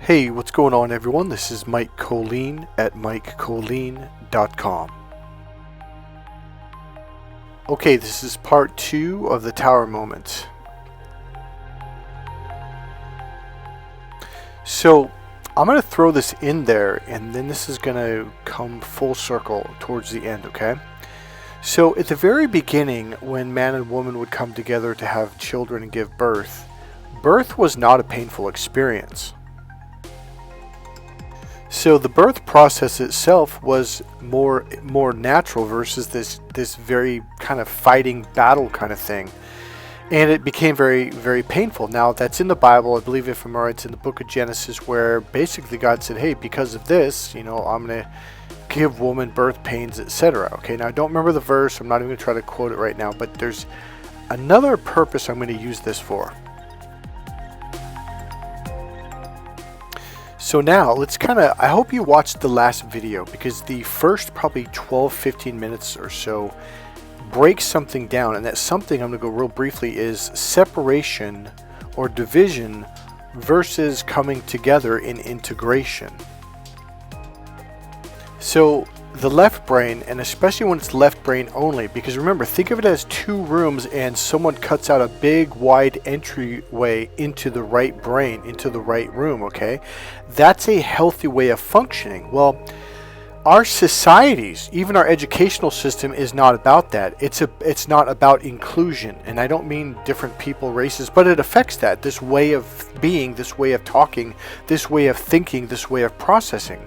Hey, what's going on everyone? This is Mike Kollin at MikeKollin.com. Okay, this is part 2 of the Tower Moment. So, I'm going to throw this in there and then this is going to come full circle towards the end, okay? So, at the very beginning, when man and woman would come together to have children and give birth, birth was not a painful experience. So the birth process itself was more natural versus this very kind of fighting battle kind of thing. And it became very, very painful. Now that's in the Bible, I believe if I'm right, it's in the book of Genesis where basically God said, hey, because of this, I'm going to give woman birth pains, etc. Okay, now I don't remember the verse, I'm not even going to try to quote it right now, but there's another purpose I'm going to use this for. So now let's I hope you watched the last video because the first probably 12-15 minutes or so breaks something down, and that something I'm going to go real briefly is separation or division versus coming together in integration. So the left brain, and especially when it's left brain only, because remember, think of it as two rooms and someone cuts out a big wide entryway into the right brain, into the right room, okay? That's a healthy way of functioning. Well, our societies, even our educational system is not about that. It's not about inclusion, and I don't mean different people, races, but it affects that, this way of being, this way of talking, this way of thinking, this way of processing.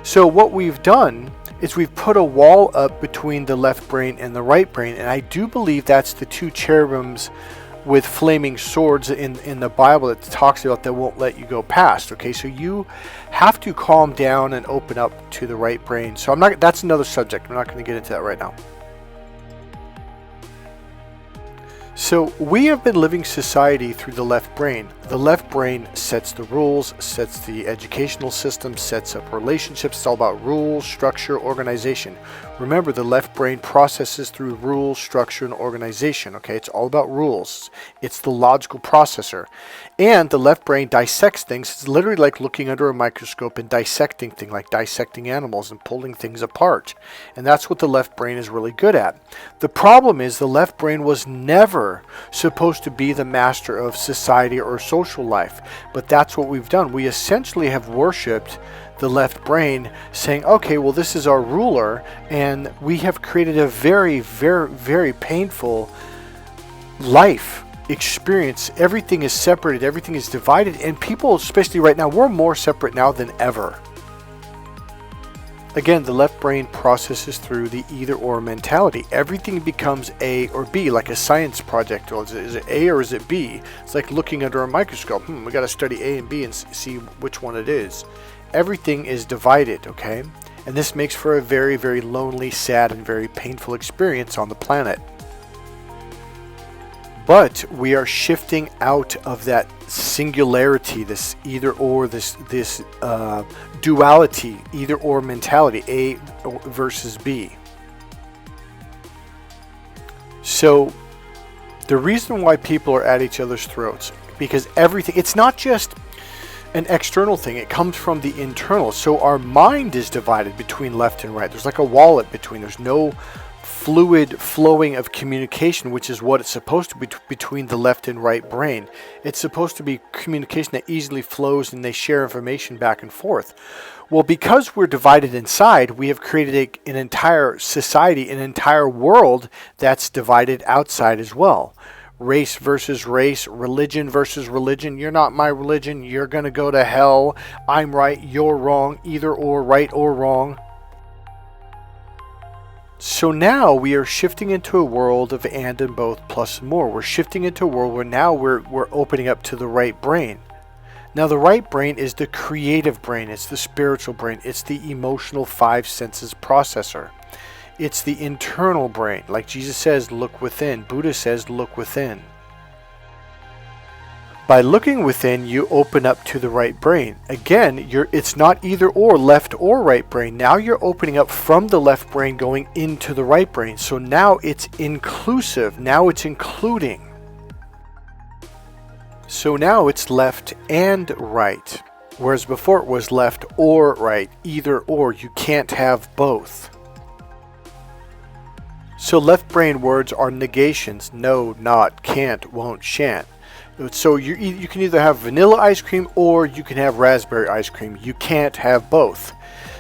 So what we've done is we've put a wall up between the left brain and the right brain, and I do believe that's the two cherubims with flaming swords in the Bible that talks about that won't let you go past. Okay, so you have to calm down and open up to the right brain. So that's another subject. I'm not going to get into that right now. So we have been living society through the left brain. The left brain sets the rules, sets the educational system, sets up relationships. It's all about rules, structure, organization. Remember, the left brain processes through rules, structure, and organization. Okay, it's all about rules. It's the logical processor. And the left brain dissects things. It's literally like looking under a microscope and dissecting things, like dissecting animals and pulling things apart. And that's what the left brain is really good at. The problem is the left brain was never supposed to be the master of society or social life. But that's what we've done. We essentially have worshipped the left brain, saying, okay, well, this is our ruler, and we have created a very, very, very painful life experience. Everything is separated, everything is divided, and people, especially right now, we're more separate now than ever. Again, the left brain processes through the either-or mentality. Everything becomes A or B, like a science project. Well, is it A or is it B? It's like looking under a microscope. We got to study A and B and see which one it is. Everything is divided, okay? And this makes for a very, very lonely, sad, and very painful experience on the planet. But we are shifting out of that singularity, this either-or, this duality, either-or mentality, A versus B. So the reason why people are at each other's throats, because everything, it's not just an external thing, it comes from the internal. So our mind is divided between left and right. There's like a wall in between. There's no fluid flowing of communication, which is what it's supposed to be between the left and right brain. It's supposed to be communication that easily flows and they share information back and forth. Well, because we're divided inside, we have created an entire society, an entire world that's divided outside as well. Race versus race, religion versus religion. You're not my religion, you're going to go to hell. I'm right, you're wrong, either or, right or wrong. So now we are shifting into a world of and both plus more. We're shifting into a world where now we're opening up to the right brain. Now the right brain is the creative brain, it's the spiritual brain, it's the emotional five senses processor. It's the internal brain. Like Jesus says, look within. Buddha says, look within. By looking within, you open up to the right brain. Again, it's not either or, left or right brain. Now you're opening up from the left brain going into the right brain. So now it's inclusive. Now it's including. So now it's left and right. Whereas before it was left or right, either or. You can't have both. So left brain words are negations: no, not, can't, won't, shan't. So you can either have vanilla ice cream or you can have raspberry ice cream. You can't have both.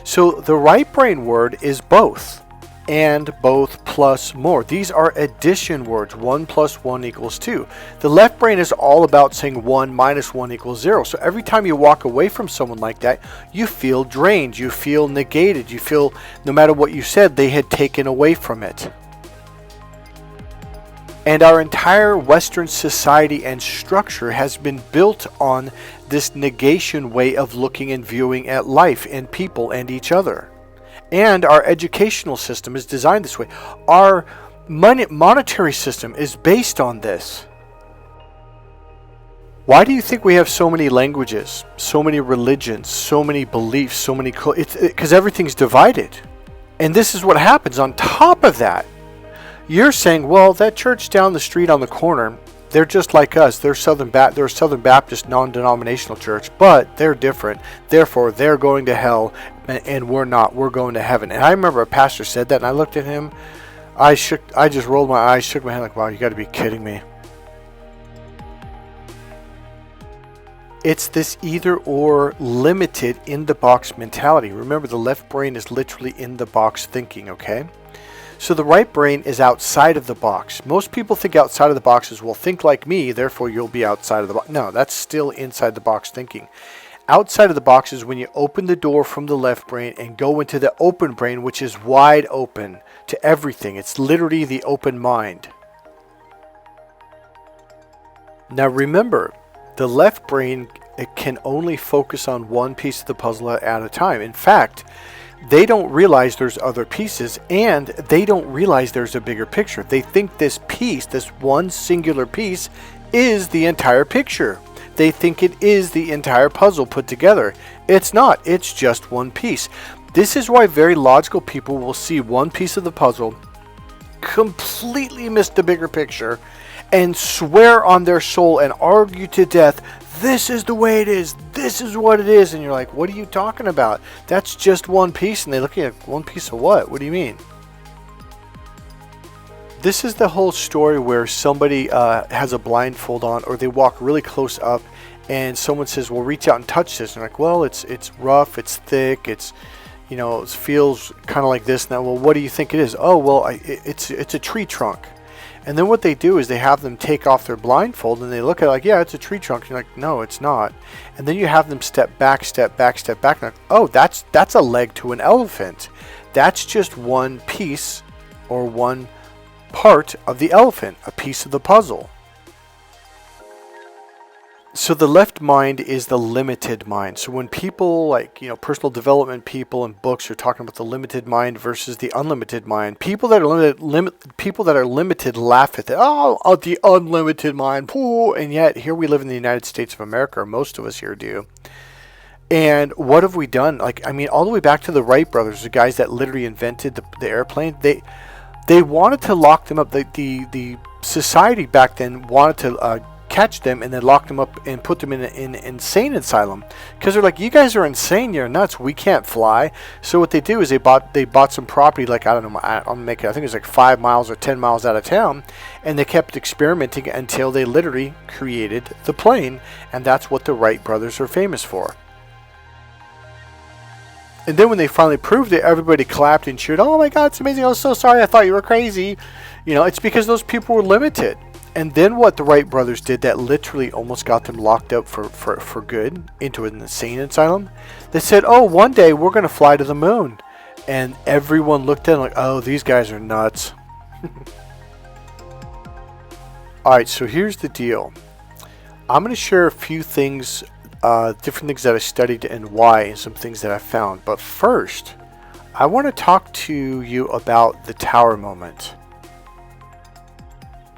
So the right brain word is both, and both plus more. These are addition words. 1 plus 1 equals 2. The left brain is all about saying 1 minus 1 equals 0. So every time you walk away from someone like that, you feel drained, you feel negated, you feel no matter what you said, they had taken away from it. And our entire Western society and structure has been built on this negation way of looking and viewing at life and people and each other. And our educational system is designed this way. Our monetary system is based on this. Why do you think we have so many languages, so many religions, so many beliefs, so many... Because everything's divided. And this is what happens on top of that. You're saying, well, that church down the street on the corner, they're just like us. They're a Southern Baptist non-denominational church, but they're different. Therefore, they're going to hell, and we're not. We're going to heaven. And I remember a pastor said that, and I looked at him. I just rolled my eyes, shook my head like, wow, you got to be kidding me. It's this either or limited in the box mentality. Remember, the left brain is literally in the box thinking, okay? So the right brain is outside of the box. Most people think outside of the box is, well, think like me, therefore you'll be outside of the box. No, that's still inside the box thinking. Outside of the box is when you open the door from the left brain and go into the open brain, which is wide open to everything. It's literally the open mind. Now remember, the left brain, it can only focus on one piece of the puzzle at a time. In fact, they don't realize there's other pieces, and they don't realize there's a bigger picture. They think this piece, this one singular piece, is the entire picture. They think it is the entire puzzle put together. It's not. It's just one piece. This is why very logical people will see one piece of the puzzle, completely miss the bigger picture, and swear on their soul and argue to death, this is the way it is, this is what it is. And you're like, what are you talking about? That's just one piece. And they look at one piece of what? What do you mean? This is the whole story where somebody has a blindfold on, or they walk really close up and someone says, well, reach out and touch this. And they're like, well, it's rough, it's thick, it's, you know, it feels kind of like this. Now, well, what do you think it is? Oh, well, it's a tree trunk. And then what they do is they have them take off their blindfold and they look at it like, yeah, it's a tree trunk. And you're like, no, it's not. And then you have them step back, step back, step back. And like, oh, that's a leg to an elephant. That's just one piece or one part of the elephant, a piece of the puzzle. So the left mind is the limited mind. So when people like, you know, personal development people and books are talking about the limited mind versus the unlimited mind, people that are limited laugh at that. Oh, the unlimited mind. Ooh. And yet here we live in the United States of America, or most of us here do. And what have we done? Like, I mean, all the way back to the Wright brothers, the guys that literally invented the airplane. They wanted to lock them up. The society back then wanted to catch them and then lock them up and put them in an insane asylum, because they're like, you guys are insane, you're nuts, we can't fly. So what they do is they bought some property, like, I don't know, I think it was like 5 miles or 10 miles out of town, and they kept experimenting until they literally created the plane. And that's what the Wright brothers are famous for. And then when they finally proved it, everybody clapped and cheered. Oh my God, it's amazing. I was so sorry. I thought you were crazy. You know, it's because those people were limited. And then what the Wright brothers did that literally almost got them locked up for good into an insane asylum. They said, oh, one day we're going to fly to the moon. And everyone looked at them like, oh, these guys are nuts. All right, so here's the deal. I'm going to share a few things, different things that I studied and why, and some things that I found. But first, I want to talk to you about the tower moment.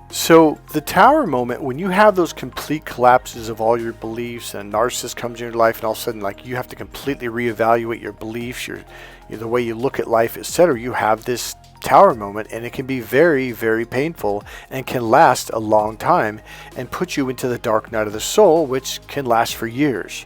So the tower moment, when you have those complete collapses of all your beliefs and a narcissist comes in your life and all of a sudden, like, you have to completely reevaluate your beliefs, the way you look at life, etc. You have this tower moment, and it can be very, very painful and can last a long time and put you into the dark night of the soul, which can last for years.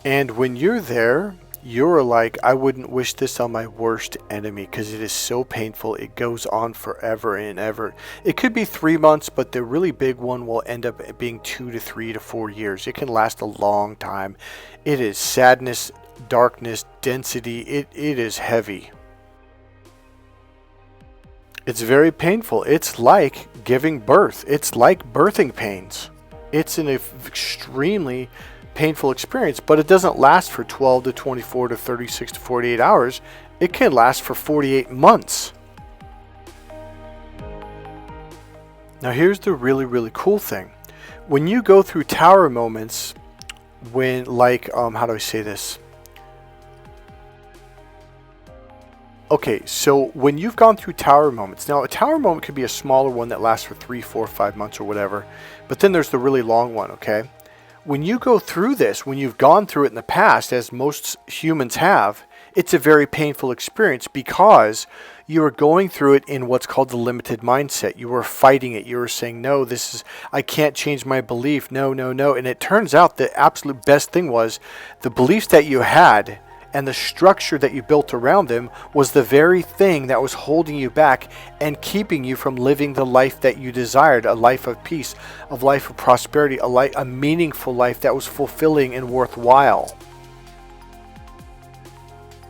And when you're there, you're like, I wouldn't wish this on my worst enemy because it is so painful. It goes on forever and ever. It could be 3 months, but the really big one will end up being 2 to 3 to 4 years. It can last a long time. It is sadness, darkness, density. It is heavy. It's very painful. It's like giving birth. It's like birthing pains. It's an extremely painful experience, but it doesn't last for 12 to 24 to 36 to 48 hours. It can last for 48 months. Now here's the really cool thing. When you go through tower moments, when how do I say this? Okay, so when you've gone through tower moments, now a tower moment could be a smaller one that lasts for 3, 4, 5 months or whatever, but then there's the really long one, okay? When you go through this, when you've gone through it in the past, as most humans have, it's a very painful experience because you are going through it in what's called the limited mindset. You were fighting it. You were saying, no, I can't change my belief. No. And it turns out the absolute best thing was the beliefs that you had and the structure that you built around them was the very thing that was holding you back and keeping you from living the life that you desired, a life of peace, a life of prosperity, a meaningful life that was fulfilling and worthwhile.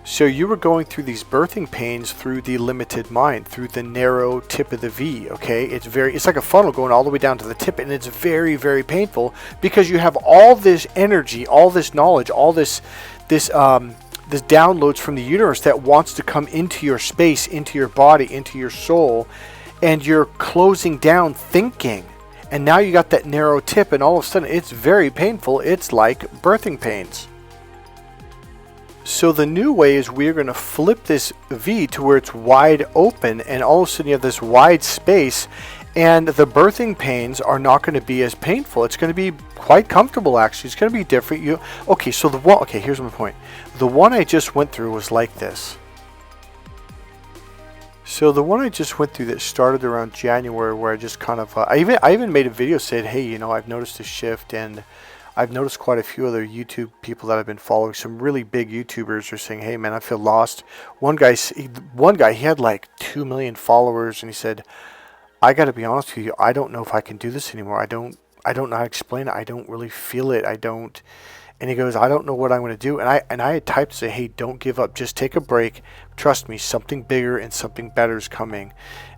So you were going through these birthing pains through the limited mind, through the narrow tip of the V, okay? It's like a funnel going all the way down to the tip, and it's very painful because you have all this energy, all this knowledge, all this downloads from the universe that wants to come into your space, into your body, into your soul, and you're closing down thinking. And now you got that narrow tip, and all of a sudden it's very painful. It's like birthing pains. So the new way is we're going to flip this V to where it's wide open, and all of a sudden you have this wide space, and the birthing pains are not going to be as painful. It's going to be quite comfortable, actually. It's going to be different. Here's my point. The one I just went through was like this. So the one I just went through that started around January, where I just kind of, I even made a video said, hey, I've noticed a shift, and I've noticed quite a few other YouTube people that I've been following. Some really big YouTubers are saying, hey man, I feel lost. One guy, he had like 2 million followers, and he said, I got to be honest with you, I don't know if I can do this anymore. I don't know how to explain it. I don't really feel it. And he goes, I don't know what I'm going to do. And I had typed to say, hey, don't give up. Just take a break. Trust me, something bigger and something better is coming.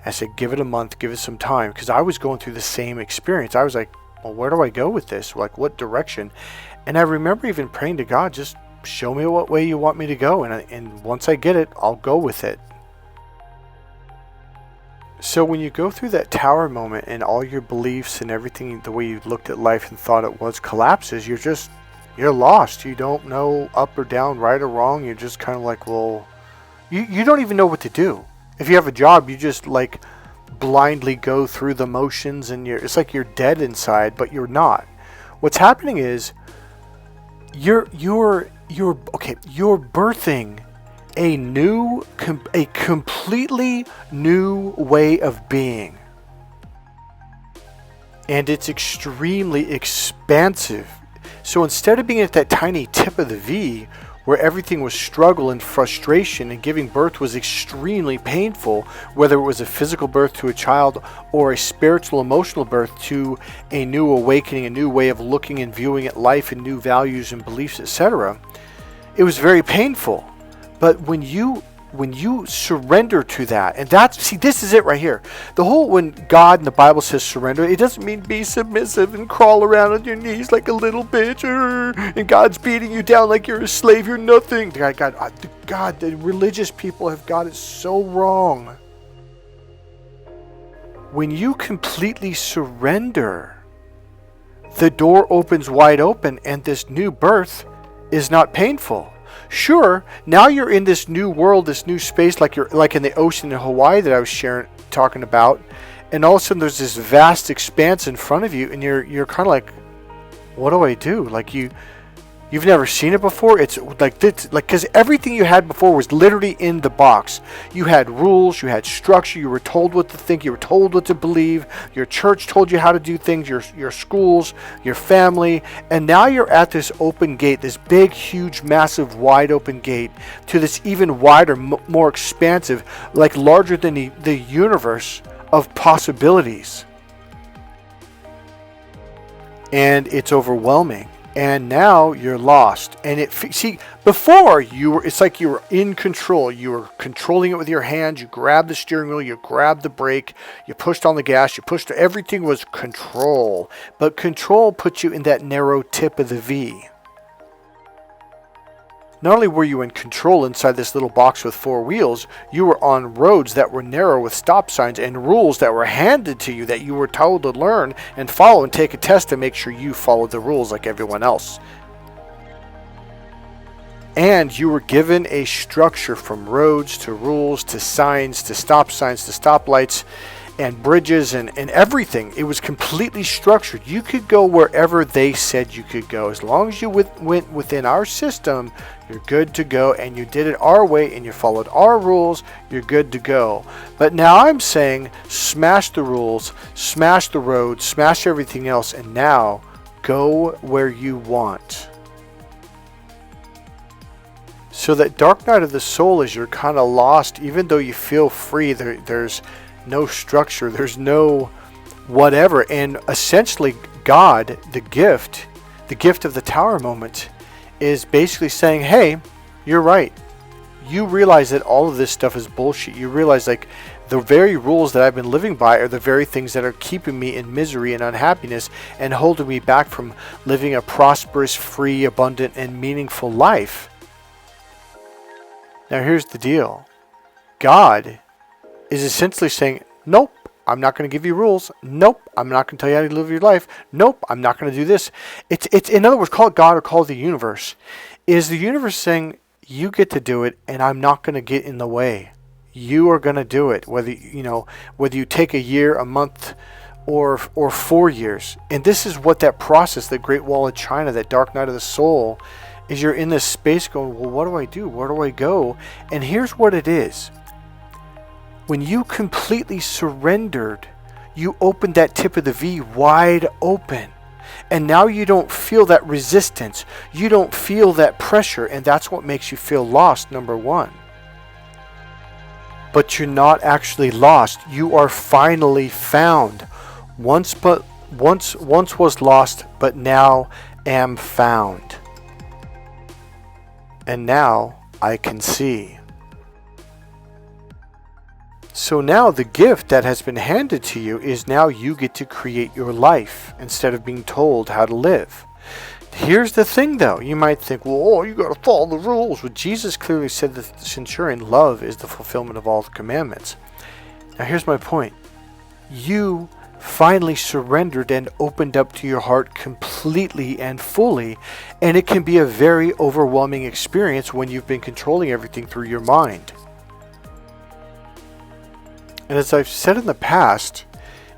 I said, give it a month, give it some time. Because I was going through the same experience. I was like, well, where do I go with this? Like, what direction? And I remember even praying to God, just show me what way you want me to go. And once I get it, I'll go with it. So when you go through that tower moment and all your beliefs and everything, the way you looked at life and thought it was collapses, you're lost. You don't know up or down, right or wrong. You're just kind of like, well, you don't even know what to do. If you have a job, you just like blindly go through the motions, and it's like you're dead inside, but you're not. What's happening is you're birthing a completely new way of being. And it's extremely expansive. So instead of being at that tiny tip of the V, where everything was struggle and frustration, and giving birth was extremely painful, whether it was a physical birth to a child or a spiritual, emotional birth to a new awakening, a new way of looking and viewing at life, and new values and beliefs, etc., it was very painful. But when you surrender to that, and this is it right here. When God in the Bible says surrender, it doesn't mean be submissive and crawl around on your knees like a little bitch, and God's beating you down like you're a slave, you're nothing. God, the religious people have got it so wrong. When you completely surrender, the door opens wide open, and this new birth is not painful. Sure, now you're in this new world, this new space, like you're like in the ocean in Hawaii that I was talking about, and all of a sudden there's this vast expanse in front of you, and you're kind of like, what do I do? Like You've never seen it before? It's like this, like, because everything you had before was literally in the box. You had rules, you had structure, you were told what to think, you were told what to believe, your church told you how to do things, your schools, your family, and now you're at this open gate, this big, huge, massive, wide open gate to this even wider, more expansive, like larger than the universe of possibilities. And it's overwhelming. And now you're lost. And see, before it's like you were in control. You were controlling it with your hands. You grabbed the steering wheel. You grabbed the brake. You pushed on the gas. You pushed. Everything was control. But control puts you in that narrow tip of the V. Not only were you in control inside this little box with 4 wheels, you were on roads that were narrow with stop signs and rules that were handed to you that you were told to learn and follow and take a test to make sure you followed the rules like everyone else. And you were given a structure from roads to rules to signs to stop signs to stoplights and bridges and everything. It was completely structured. You could go wherever they said you could go. As long as you went within our system, you're good to go, and you did it our way and you followed our rules, you're good to go. But now I'm saying smash the rules, smash the roads, smash everything else, and now go where you want. So that dark night of the soul is you're kind of lost, even though you feel free. There's no structure, there's no whatever, and essentially God, the gift of the tower moment, is basically saying, hey, you're right. You realize that all of this stuff is bullshit. You realize like the very rules that I've been living by are the very things that are keeping me in misery and unhappiness and holding me back from living a prosperous, free, abundant, and meaningful life. Now here's the deal. God is essentially saying, nope, I'm not going to give you rules. Nope, I'm not going to tell you how to live your life. Nope, I'm not going to do this. It's in other words, call it God or call it the universe. Is the universe saying, you get to do it and I'm not going to get in the way. You are going to do it, whether you take a year, a month, or 4 years. And this is what that process, the Great Wall of China, that dark night of the soul, is you're in this space going, well, what do I do? Where do I go? And here's what it is. When you completely surrendered, you opened that tip of the V wide open. And now you don't feel that resistance. You don't feel that pressure. And that's what makes you feel lost, number one. But you're not actually lost. You are finally found. Once was lost, but now am found. And now I can see. So now the gift that has been handed to you is now you get to create your life instead of being told how to live. Here's the thing though. You might think, well, you got to follow the rules. Well, Jesus clearly said that the centurion, love is the fulfillment of all the commandments. Now here's my point. You finally surrendered and opened up to your heart completely and fully, and it can be a very overwhelming experience when you've been controlling everything through your mind. And as I've said in the past,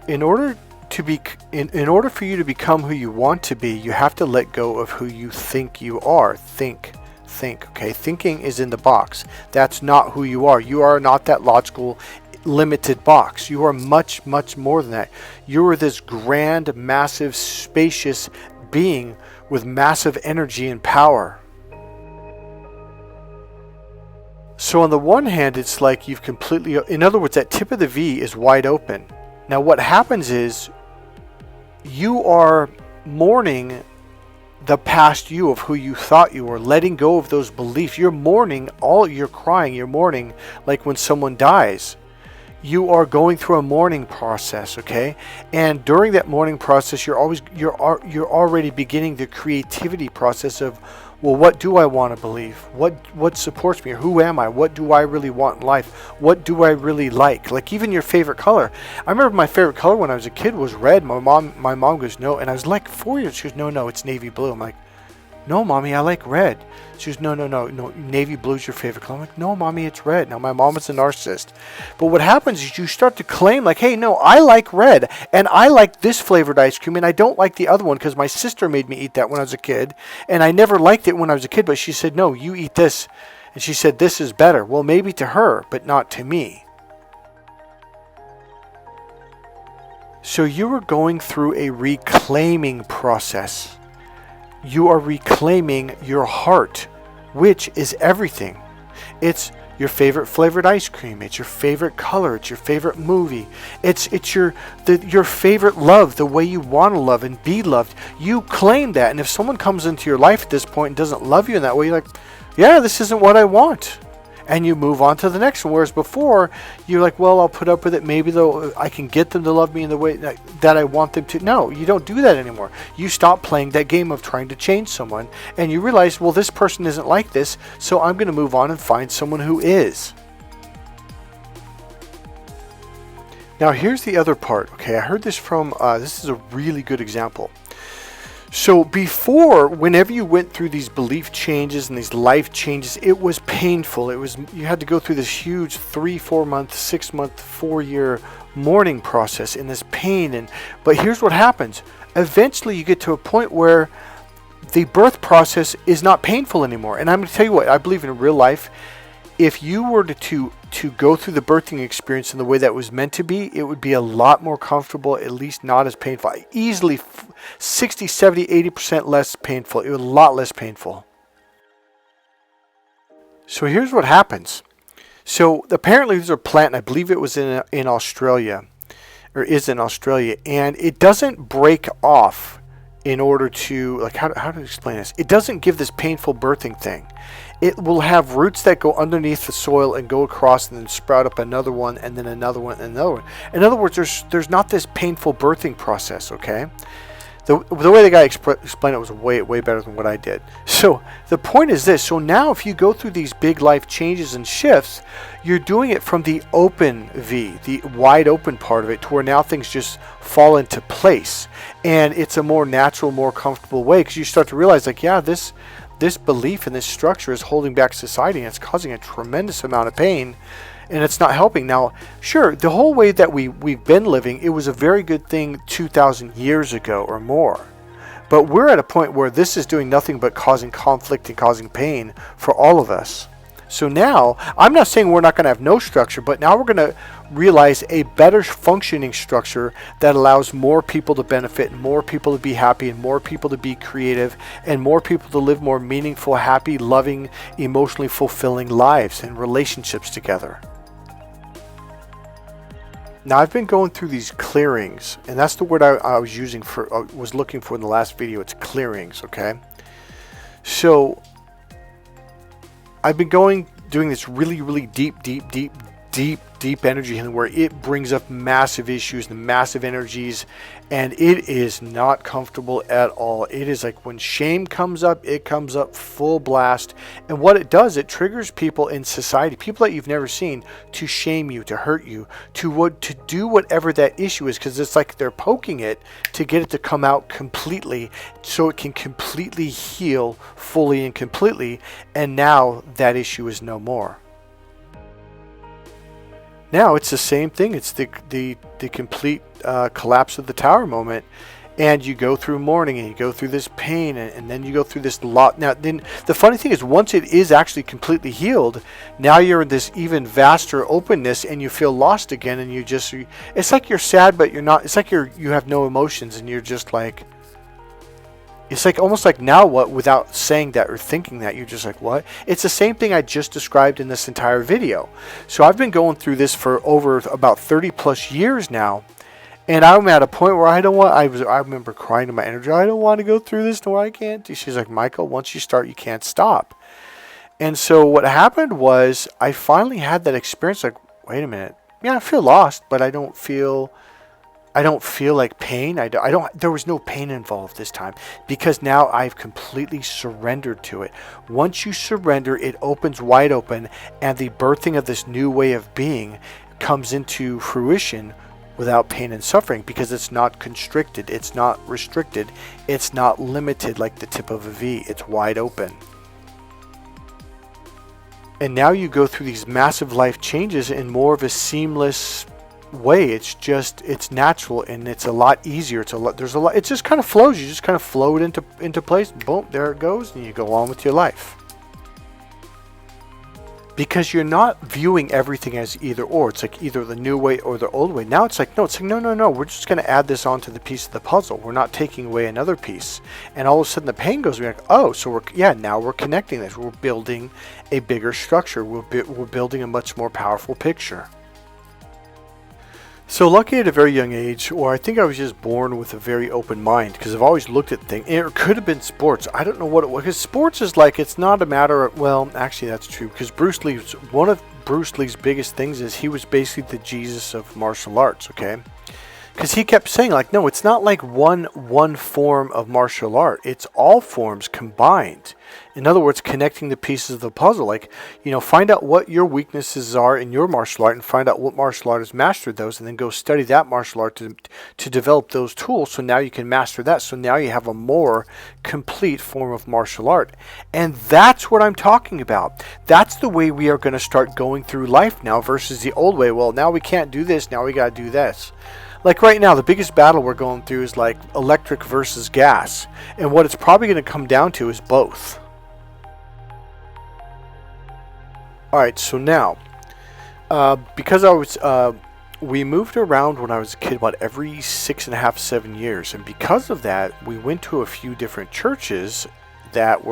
in order for you to become who you want to be, you have to let go of who you think you are. Think. Okay, thinking is in the box. That's not who you are. You are not that logical, limited box. You are much, much more than that. You are this grand, massive, spacious being with massive energy and power. So on the one hand, it's like you've completely, in other words, that tip of the V is wide open. Now what happens is you are mourning the past you of who you thought you were, letting go of those beliefs. You're mourning, you're crying, you're mourning like when someone dies. You are going through a mourning process, okay? And during that mourning process, you're already beginning the creativity process of, well, what do I want to believe? What supports me? Who am I? What do I really want in life? What do I really like? Like even your favorite color. I remember my favorite color when I was a kid was red. My mom goes, no. And I was like 4 years. She goes, no, it's navy blue. I'm like, no, mommy, I like red. She goes, no, navy blue's your favorite color. I'm like, no, mommy, it's red. Now, my mom is a narcissist. But what happens is you start to claim like, hey, no, I like red, and I like this flavored ice cream, and I don't like the other one because my sister made me eat that when I was a kid, and I never liked it when I was a kid, but she said, no, you eat this. And she said, this is better. Well, maybe to her, but not to me. So you are going through a reclaiming process. You are reclaiming your heart, which is everything. It's your favorite flavored ice cream. It's your favorite color. It's your favorite movie. It's your favorite love, the way you want to love and be loved. You claim that. And if someone comes into your life at this point and doesn't love you in that way, you're like, yeah, this isn't what I want. And you move on to the next one. Whereas before, you're like, well, I'll put up with it. Maybe though I can get them to love me in the way that I want them to. No, you don't do that anymore. You stop playing that game of trying to change someone. And you realize, well, this person isn't like this, so I'm going to move on and find someone who is. Now, here's the other part. Okay, I heard this from, this is a really good example. So before, whenever you went through these belief changes and these life changes, it was painful. You had to go through this huge 3, 4 month, 6 month, 4-year mourning process in this pain. But here's what happens. Eventually you get to a point where the birth process is not painful anymore. And I'm going to tell you what, I believe in real life, if you were to go through the birthing experience in the way that was meant to be, it would be a lot more comfortable, at least not as painful. Easily 60, 70, 80% less painful. It was a lot less painful. So here's what happens. So apparently there's a plant, and I believe it was in Australia, or is in Australia, and it doesn't break off in order to, like, how to explain this? It doesn't give this painful birthing thing. It will have roots that go underneath the soil and go across and then sprout up another one and then another one and another one. In other words, there's not this painful birthing process, okay? The way the guy explained it was way better than what I did. So the point is this. So now if you go through these big life changes and shifts, you're doing it from the open V, the wide open part of it, to where now things just fall into place. And it's a more natural, more comfortable way, because you start to realize, like, yeah, this belief in this structure is holding back society, and it's causing a tremendous amount of pain, and it's not helping. Now, sure, the whole way that we've been living, it was a very good thing 2,000 years ago or more. But we're at a point where this is doing nothing but causing conflict and causing pain for all of us. So now, I'm not saying we're not going to have no structure, but now we're going to realize a better functioning structure that allows more people to benefit, more people to be happy, and more people to be creative, and more people to live more meaningful, happy, loving, emotionally fulfilling lives and relationships together. Now, I've been going through these clearings, and that's the word I was using was looking for in the last video. It's clearings, okay? So I've been doing this really deep energy healing, where it brings up massive issues and massive energies, and it is not comfortable at all. It is like when shame comes up, it comes up full blast, and what it does, it triggers people in society, people that you've never seen, to shame you, to hurt you, to do whatever that issue is, because it's like they're poking it to get it to come out completely, so it can completely heal fully and completely, and now that issue is no more. Now it's the same thing. It's the complete collapse of the tower moment, and you go through mourning, and you go through this pain, and then you go through this lot. Now, then the funny thing is, once it is actually completely healed, now you're in this even vaster openness, and you feel lost again, and it's like you're sad, but you're not. It's like you have no emotions, and you're just like. It's like almost like now what, without saying that or thinking that, you're just like, what? It's the same thing I just described in this entire video. So I've been going through this for over about 30 plus years now, and I'm at a point where I remember crying to my energy, I don't want to go through this, no, I can't. She's like, Michael, once you start, you can't stop. And so what happened was I finally had that experience, like, wait a minute. Yeah, I feel lost, but I don't feel like pain. There was no pain involved this time, because now I've completely surrendered to it. Once you surrender, it opens wide open, and the birthing of this new way of being comes into fruition without pain and suffering, because it's not constricted, it's not restricted, it's not limited like the tip of a V. It's wide open. And now you go through these massive life changes in more of a seamless way. It's natural, and it's a lot easier. It just kind of flows. You just kind of float into place. Boom, there it goes, and you go on with your life. Because you're not viewing everything as either or. It's like either the new way or the old way. Now it's like, no. We're just going to add this onto the piece of the puzzle. We're not taking away another piece. And all of a sudden the pain goes, we're like, oh, so now we're connecting this. We're building a bigger structure. We're building a much more powerful picture. So lucky at a very young age, or I think I was just born with a very open mind, because I've always looked at things. It could have been sports. I don't know what it was. Because sports is like, it's not a matter of, well, actually that's true. Because one of Bruce Lee's biggest things is he was basically the Jesus of martial arts, okay? Because he kept saying, like, no, it's not like one form of martial art. It's all forms combined. In other words, connecting the pieces of the puzzle. Like, find out what your weaknesses are in your martial art and find out what martial art has mastered those, and then go study that martial art to develop those tools, so now you can master that. So now you have a more complete form of martial art. And that's what I'm talking about. That's the way we are going to start going through life now versus the old way. Well, now we can't do this. Now we got to do this. Like right now, the biggest battle we're going through is like electric versus gas. And what it's probably going to come down to is both. Alright, so now, because we moved around when I was a kid about every 6.5, 7 years. And because of that, we went to a few different churches that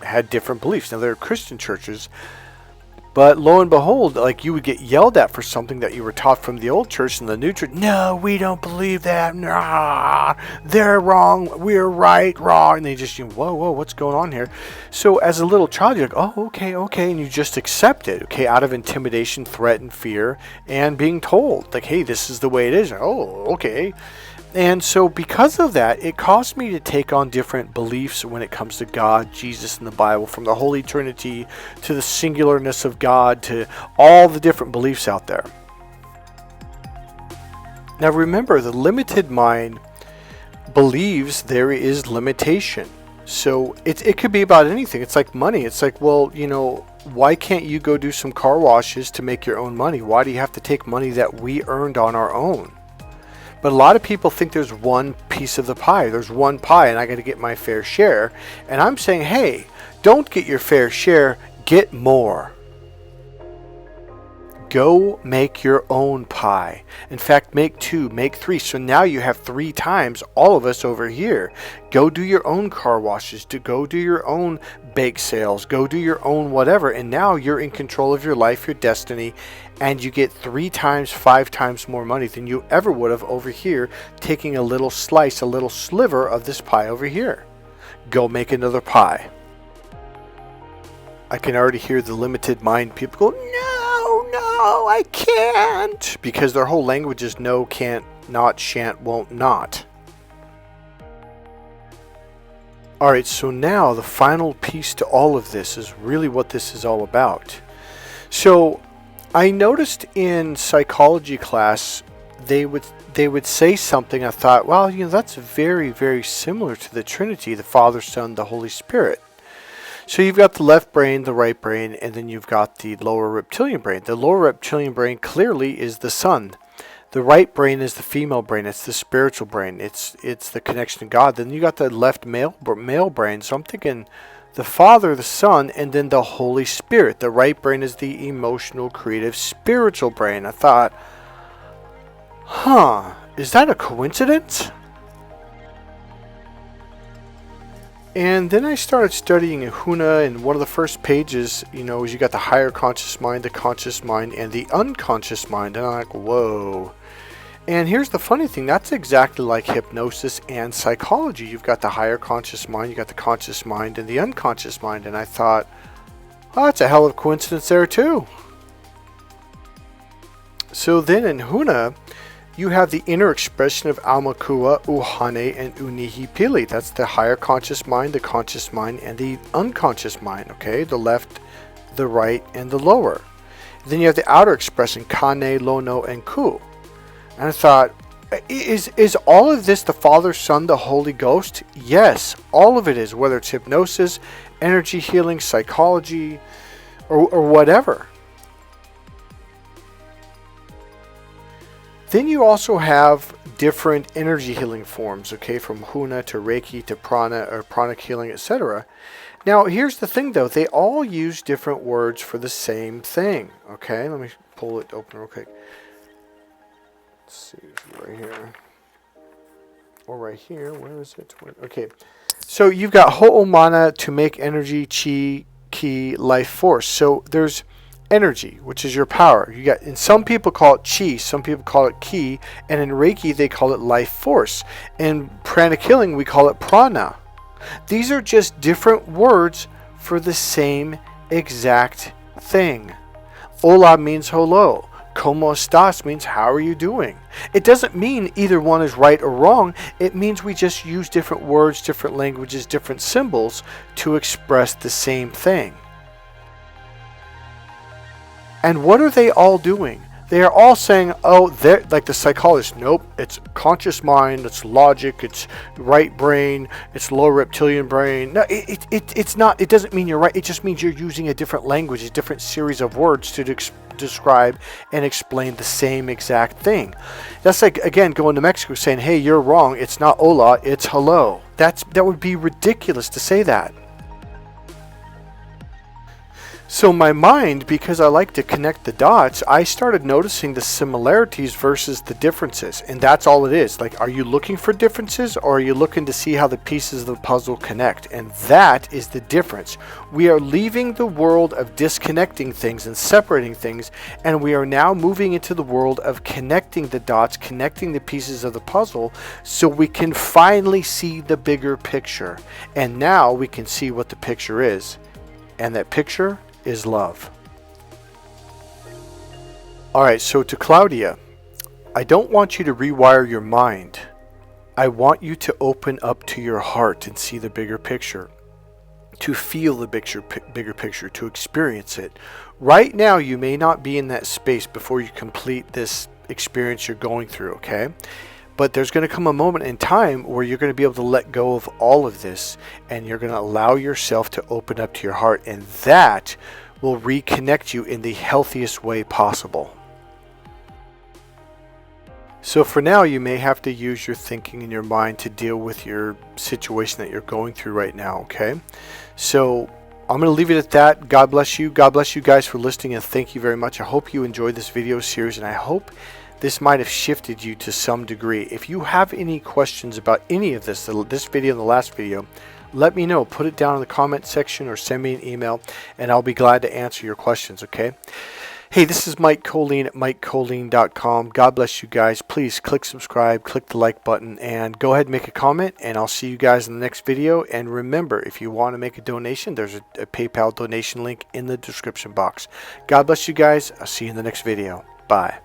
had different beliefs. Now, they're Christian churches. But lo and behold, like, you would get yelled at for something that you were taught from the old church, and the new church, no, we don't believe that. Nah, they're wrong. We're right, wrong. And they just, whoa, what's going on here? So as a little child, you're like, oh, okay. And you just accept it, okay, out of intimidation, threat, and fear, and being told, like, hey, this is the way it is. Oh, okay. And so because of that, it caused me to take on different beliefs when it comes to God, Jesus, and the Bible, from the Holy Trinity to the singularness of God to all the different beliefs out there. Now remember, the limited mind believes there is limitation. So it could be about anything. It's like money. It's like, well, why can't you go do some car washes to make your own money? Why do you have to take money that we earned on our own? But a lot of people think there's one piece of the pie. There's one pie, and I got to get my fair share. And I'm saying, hey, don't get your fair share. Get more. Go make your own pie. In fact, make 2, make 3. So now you have 3 times all of us over here. Go do your own car washes. Go do your own bake sales. Go do your own whatever. And now you're in control of your life, your destiny. And you get 3 times, 5 times more money than you ever would have over here, taking a little slice, a little sliver of this pie over here. Go make another pie. I can already hear the limited mind people go, no, I can't. Because their whole language is no, can't, not, shan't, won't, not. Alright, so now the final piece to all of this is really what this is all about. So I noticed in psychology class they would say something. I thought, well, that's very, very similar to the Trinity, the Father, Son, the Holy Spirit. So you've got the left brain, the right brain, and then you've got the lower reptilian brain. The lower reptilian brain clearly is the Son. The right brain is the female brain. It's the spiritual brain. It's the connection to God. Then you got the left male brain. So I'm thinking the Father, the Son, and then the Holy Spirit. The right brain is the emotional, creative, spiritual brain. I thought, is that a coincidence? And then I started studying Huna, and one of the first pages, is you got the higher conscious mind, the conscious mind, and the unconscious mind. And I'm like, whoa. And here's the funny thing, that's exactly like hypnosis and psychology. You've got the higher conscious mind, you got the conscious mind, and the unconscious mind. And I thought, oh, that's a hell of a coincidence there too. So then in Huna, you have the inner expression of Aumakua, Uhane, and Unihipili. That's the higher conscious mind, the conscious mind, and the unconscious mind, okay? The left, the right, and the lower. Then you have the outer expression, Kane, Lono, and Ku. And I thought, is all of this the Father, Son, the Holy Ghost? Yes, all of it is, whether it's hypnosis, energy healing, psychology, or whatever. Then you also have different energy healing forms, okay, from Huna to Reiki to Prana or pranic healing, etc. Now, here's the thing, though. They all use different words for the same thing, okay? Let me pull it open real quick. Let's see, right here. Or right here. Where is it? Okay. So you've got Ho'omana to make energy, chi, ki, life force. So there's energy, which is your power. You got, and some people call it chi, some people call it ki, and in Reiki they call it life force. In pranic healing we call it prana. These are just different words for the same exact thing. Hola means hello. Como estás means how are you doing. It doesn't mean either one is right or wrong. It means we just use different words, different languages, different symbols to express the same thing. And what are they all doing? They are all saying, oh, they're like the psychologist. Nope, it's conscious mind, it's logic, it's right brain, it's lower reptilian brain. No, it's not. It doesn't mean you're right. It just means you're using a different language, a different series of words to describe and explain the same exact thing. That's like, again, going to Mexico saying, hey, you're wrong. It's not hola, it's hello. That would be ridiculous to say that. So my mind, because I like to connect the dots, I started noticing the similarities versus the differences. And that's all it is. Like, are you looking for differences, or are you looking to see how the pieces of the puzzle connect? And that is the difference. We are leaving the world of disconnecting things and separating things, and we are now moving into the world of connecting the dots, connecting the pieces of the puzzle, so we can finally see the bigger picture. And now we can see what the picture is. And that picture is love. Alright, so to Claudia, I don't want you to rewire your mind. I want you to open up to your heart and see the bigger picture. To feel the bigger picture, to experience it. Right now, you may not be in that space before you complete this experience you're going through, okay? But there's going to come a moment in time where you're going to be able to let go of all of this, and you're going to allow yourself to open up to your heart, and that will reconnect you in the healthiest way possible. So for now, you may have to use your thinking and your mind to deal with your situation that you're going through right now, okay? So I'm going to leave it at that. God bless you. God bless you guys for listening, and thank you very much. I hope you enjoyed this video series, and I hope this might have shifted you to some degree. If you have any questions about any of this video and the last video, let me know. Put it down in the comment section or send me an email, and I'll be glad to answer your questions, okay? Hey, this is Mike Kollin at MikeKollin.com. God bless you guys. Please click subscribe, click the like button, and go ahead and make a comment, and I'll see you guys in the next video. And remember, if you want to make a donation, there's a PayPal donation link in the description box. God bless you guys. I'll see you in the next video. Bye.